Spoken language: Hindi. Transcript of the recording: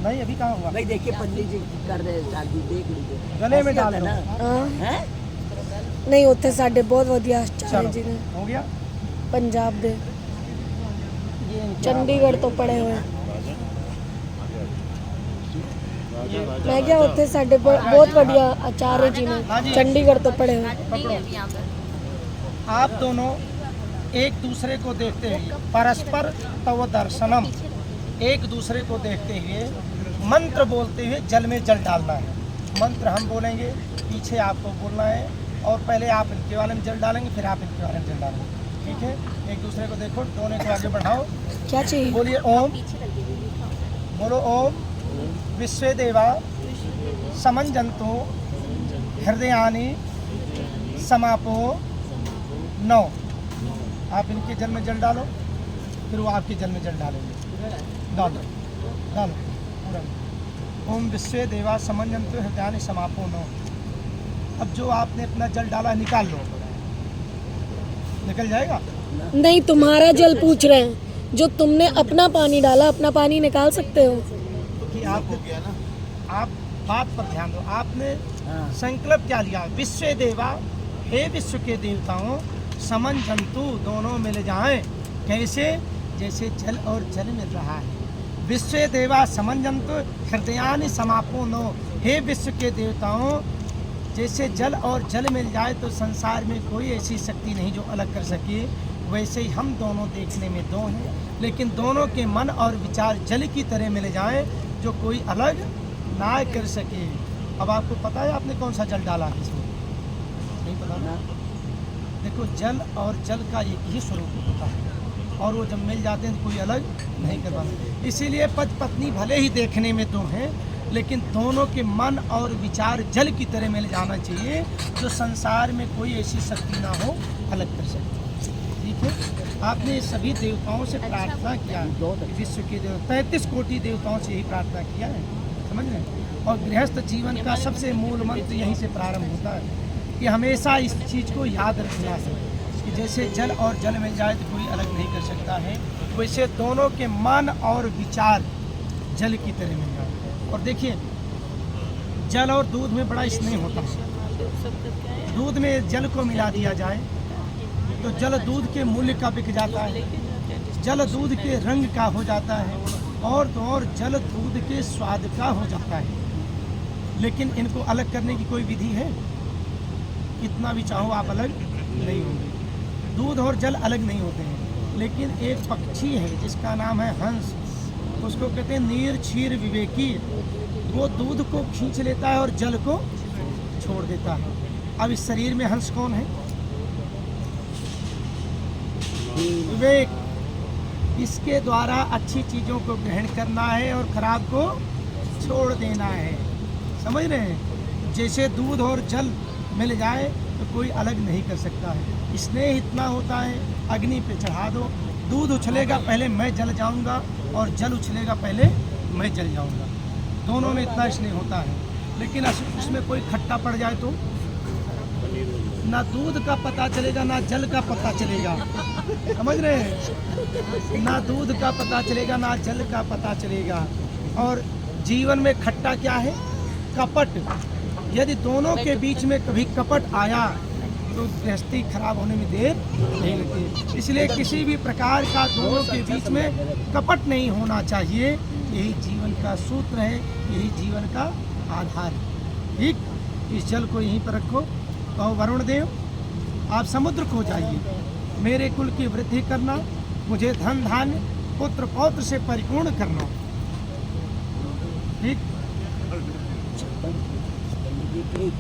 नहीं अभी कहाँ हुआ? भाई देखिए पंडित जी कर रहे हैं शादी, देख लीजिए गले में डाल ऐसे दो। होता है ना। हैं? नहीं उत्थे साडे बहुत वधिया आचार्य चलो जी ने हो गया। पंजाब दे ये चंडीगढ़ तो पढ़े हुए। मैं क्या उत्थे साडे बहुत वधिया आचार्य जी ने चंडीगढ़ तो पढ़े हुए। आप दोनों एक दूसरे को देखते हुए परस्पर तव दर्शनम, एक दूसरे को देखते हुए मंत्र बोलते हुए जल में जल डालना है। मंत्र हम बोलेंगे, पीछे आपको बोलना है, और पहले आप इनके वाले में जल डालेंगे, फिर आप इनके वाले में जल डालेंगे। ठीक है? एक दूसरे को देखो, दोनों को आगे बढ़ाओ। क्या चाहिए? बोलिए ओम, बोलो ओम विश्वे देवा समंजंतो हृदयानि समापो नौ। आप इनके जल में जल डालो, फिर वो आपके जल में जल डालेंगे। डालो डालो पूरा। ओम विश्वे देवा समंजंतो हृदयानि समापो नौ। अब जो आपने अपना जल डाला निकाल लो, निकल जाएगा। नहीं तुम्हारा जल पूछ रहे हैं, जो तुमने अपना पानी डाला अपना पानी निकाल सकते हो। कि आप बात पर ध्यान दो। आपने हाँ। संकल्प क्या लिया? विश्व देवा, हे विश्व के देवताओं, समन जंतु दोनों मिल जाएं। कैसे? जैसे जल और जल मिल रहा है। विश्व देवा समन जंतु हृदयानि समापो नो। हे विश्व के देवताओं, जैसे जल और जल मिल जाए तो संसार में कोई ऐसी शक्ति नहीं जो अलग कर सके, वैसे ही हम दोनों देखने में दो हैं, लेकिन दोनों के मन और विचार जल की तरह मिल जाएं जो कोई अलग ना कर सके। अब आपको पता है आपने कौन सा जल डाला है इसमें? नहीं पता ना? देखो जल और जल का एक ही स्वरूप होता है, और वो जब मिल जाते हैं तो कोई अलग नहीं कर पाते। इसीलिए पति पत्नी भले ही देखने में दो हैं, लेकिन दोनों के मन और विचार जल की तरह मिल जाना चाहिए, जो संसार में कोई ऐसी शक्ति ना हो अलग कर सके। ठीक है? आपने सभी देवताओं से प्रार्थना किया, विश्व के 33 कोटि देवताओं से यही प्रार्थना किया है, समझ रहे हैं? और गृहस्थ जीवन का सबसे मूल मंत्र यहीं से प्रारंभ होता है कि हमेशा इस चीज़ को याद रखना है कि जैसे जल और जल मिल जाए तो कोई अलग नहीं कर सकता है, वैसे दोनों के मन और विचार जल की तरह मिल जाए। और देखिए जल और दूध में बड़ा स्नेह होता है। दूध में जल को मिला दिया जाए तो जल दूध के मूल्य का बिक जाता है, जल दूध के रंग का हो जाता है, और तो और जल दूध के स्वाद का हो जाता है। लेकिन इनको अलग करने की कोई विधि है? कितना भी चाहो आप अलग नहीं होंगे। दूध और जल अलग नहीं होते हैं, लेकिन एक पक्षी है जिसका नाम है हंस, उसको कहते हैं नीर क्षीर विवेकी। वो दूध को खींच लेता है और जल को छोड़ देता है। अब इस शरीर में हंस कौन है? विवेक। इसके द्वारा अच्छी चीज़ों को ग्रहण करना है और खराब को छोड़ देना है। समझ रहे हैं? जैसे दूध और जल मिल जाए तो कोई अलग नहीं कर सकता है। स्नेह इतना होता है, अग्नि पे चढ़ा दो, दूध उछलेगा पहले मैं जल जाऊंगा, और जल उछलेगा पहले मैं जल जाऊंगा। दोनों में इतना स्नेह होता है। लेकिन उसमें कोई खट्टा पड़ जाए तो ना दूध का पता चलेगा ना जल का पता चलेगा। समझ रहे हैं? ना दूध का पता चलेगा ना जल का पता चलेगा। और जीवन में खट्टा क्या है? कपट। यदि दोनों के बीच में कभी कपट आया तो गृहस्थी खराब होने में देर नहीं लगती। इसलिए किसी भी प्रकार का दोनों के बीच में कपट नहीं होना चाहिए। यही जीवन का सूत्र है, यही जीवन का आधार है। ठीक? इस जल को यहीं पर रखो। कहो वरुण देव आप समुद्र को जाइए, मेरे कुल की वृद्धि करना, मुझे धन धान्य पुत्र पौत्र से परिपूर्ण करना। ठीक? ठीक।